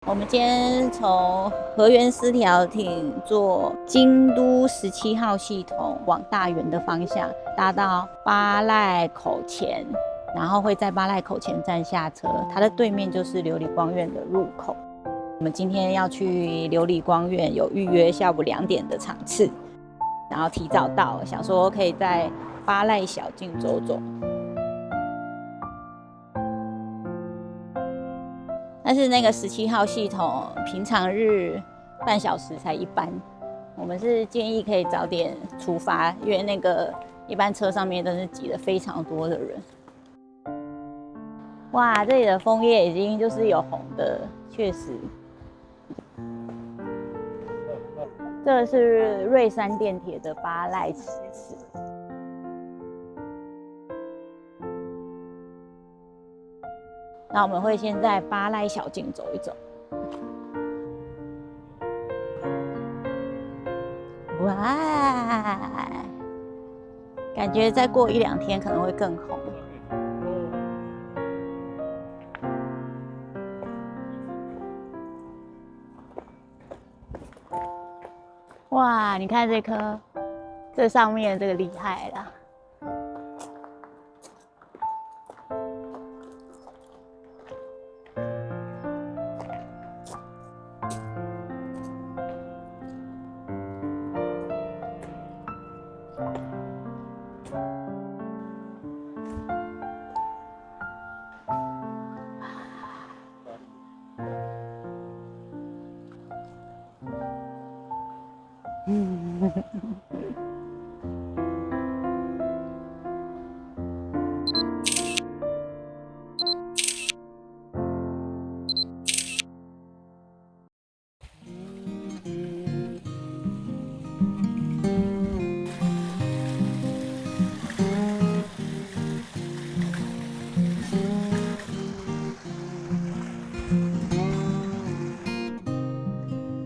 我们今天从河源丝条町坐京都17号系统往大园的方向，搭到八濑口前，然后会在八濑口前站下车。它的对面就是琉璃光院的入口。我们今天要去琉璃光院，有预约下午2点的场次，然后提早到，想说可以在八濑小径走走。但是那个17号系统平常日半小时才一班，我们是建议可以早点出发，因为那个一般车上面都是挤了非常多的人。哇，这里的枫叶已经就是有红的，确实。这是瑞山电铁的八濑池。那我们会先在八濑小径走一走。哇，感觉再过1-2天可能会更红。哇，你看这颗，这上面这个厉害了。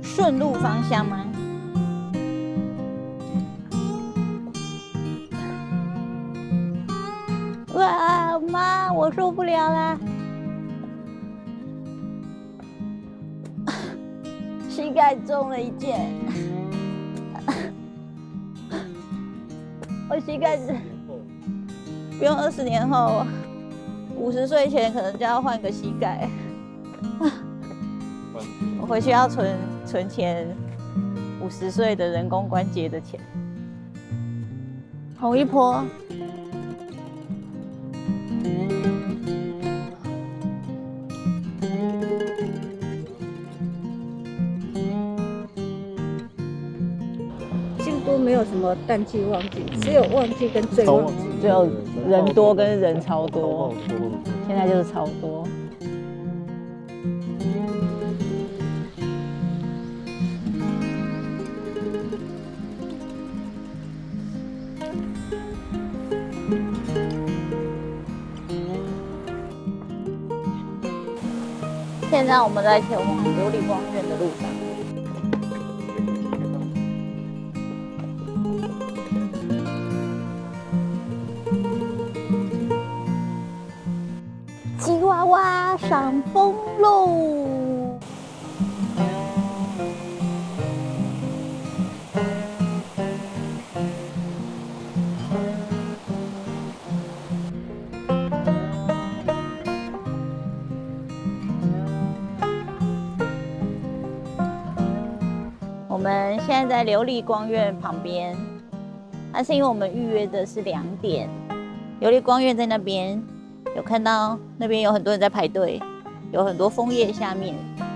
顺路方向吗？哇，妈，我受不了啦！膝盖中了一箭，我膝盖不用20年后，50岁前可能就要换个膝盖。我回去要存钱，50岁的人工关节的钱。红一波。京都没有什么淡季旺季，只有旺季跟最旺季，只有人多跟人超多，现在就是超多。现在我们在前往琉璃光院的路上。吉娃娃赏枫喽！我们现在在琉璃光院旁边，那是因为我们预约的是2点。琉璃光院在那边，有看到那边有很多人在排队，有很多枫叶下面。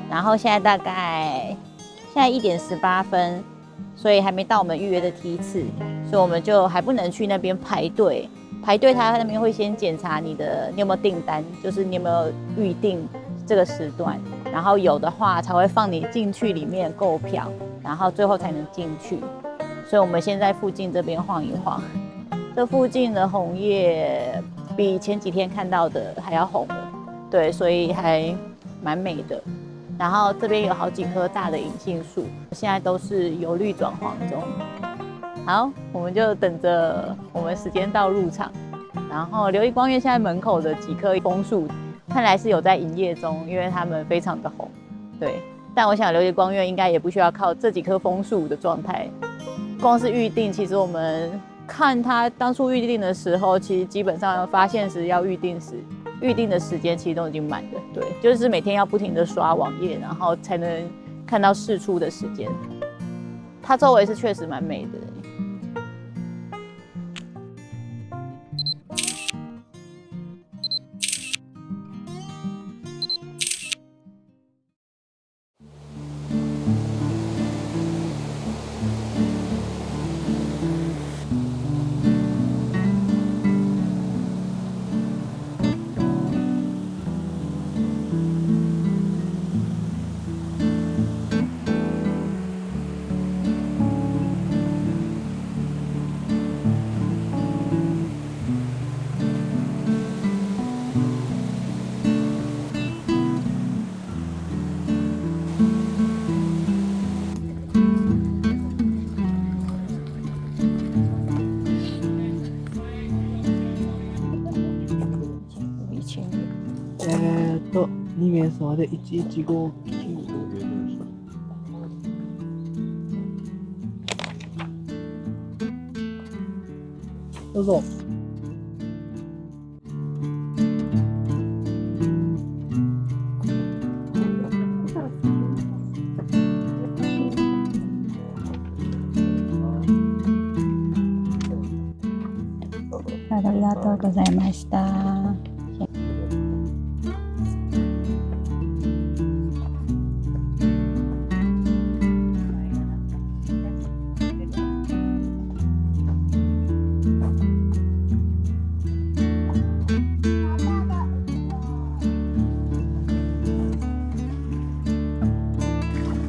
然后现在大概1点18分，所以还没到我们预约的梯次，所以我们就还不能去那边排队。排队他那边会先检查你有没有订单，就是你有没有预定这个时段，然后有的话才会放你进去里面购票。然后最后才能进去，所以我们先在附近这边晃一晃。这附近的红叶比前几天看到的还要红了，对，所以还蛮美的。然后这边有好几棵大的银杏树，现在都是由绿转黄中。好，我们就等着我们时间到入场。然后琉璃光院现在门口的几棵枫树，看来是有在营业中，因为它们非常的红。对，但我想琉璃光院应该也不需要靠这几棵枫树的状态，光是预定，其实我们看它当初预定的时候，其实基本上发现时要预定的时间其实都已经满了，对，就是每天要不停的刷网页，然后才能看到释出的时间。它周围是确实蛮美的。2名様で1159。どうぞ。ありがとうございました。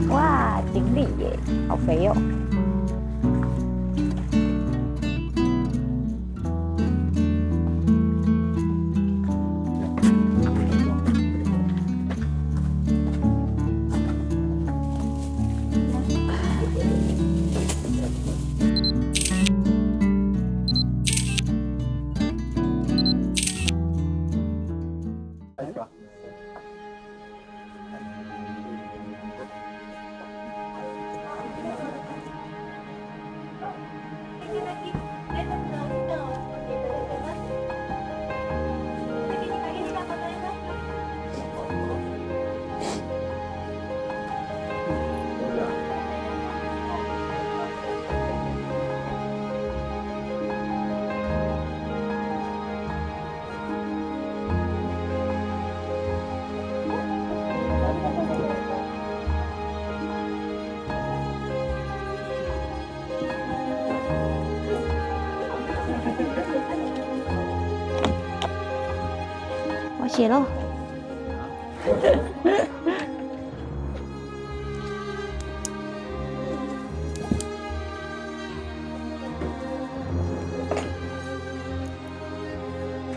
哇，锦鲤耶，好肥哦！我写了。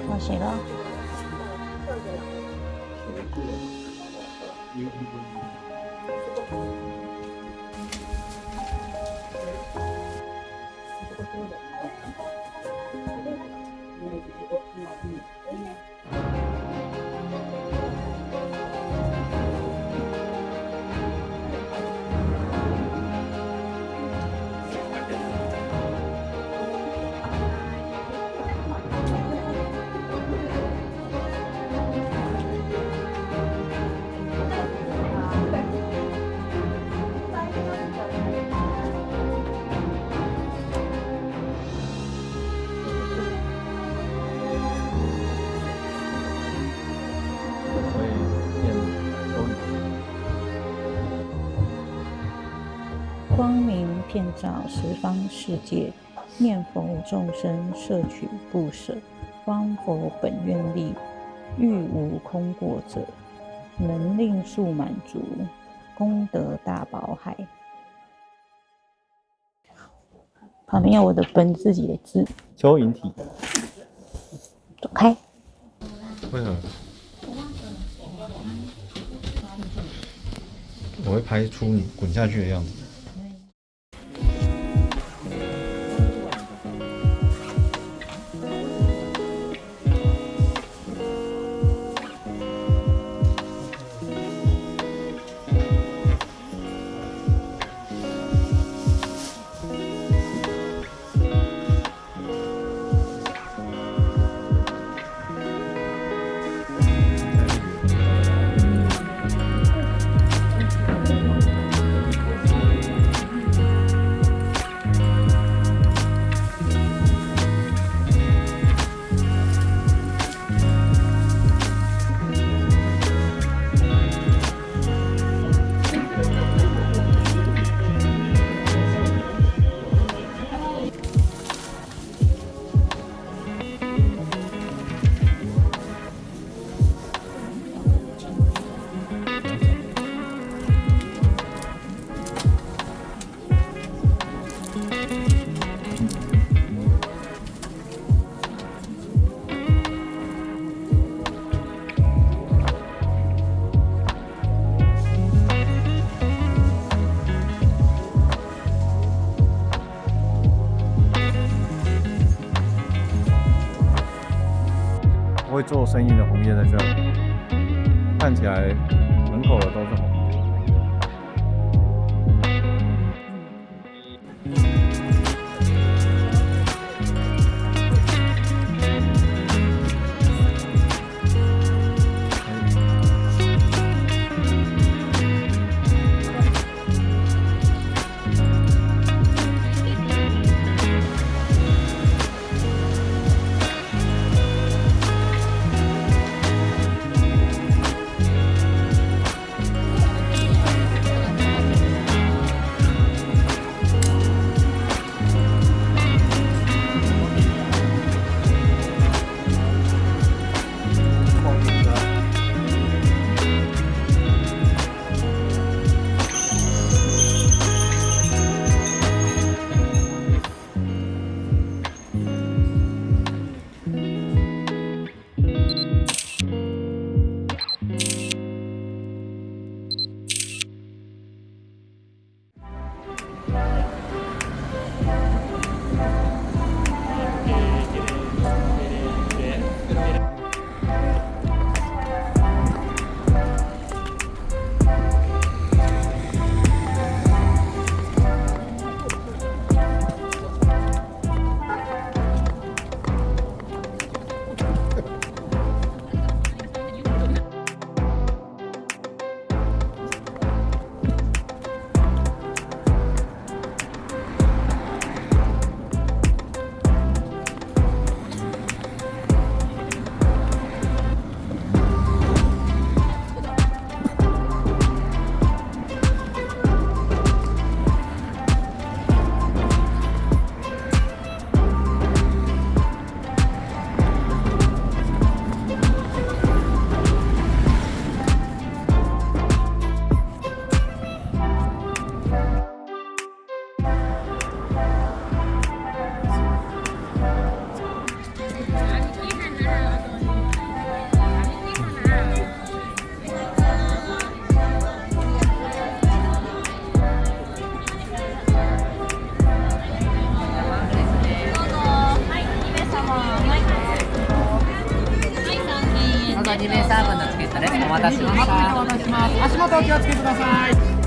我写了。光明遍照十方世界，念佛众生摄取不舍，方佛本愿力，欲无空过者，能令速满足，功德大宝海。旁边有我的本自己的字。蚯蚓体。走开。为何？我会拍出你滚下去的样子。会做生意的红叶在这里，看起来门口的都是红叶。2名サーブのチケットです。お待たせしました。足元お気をつけください。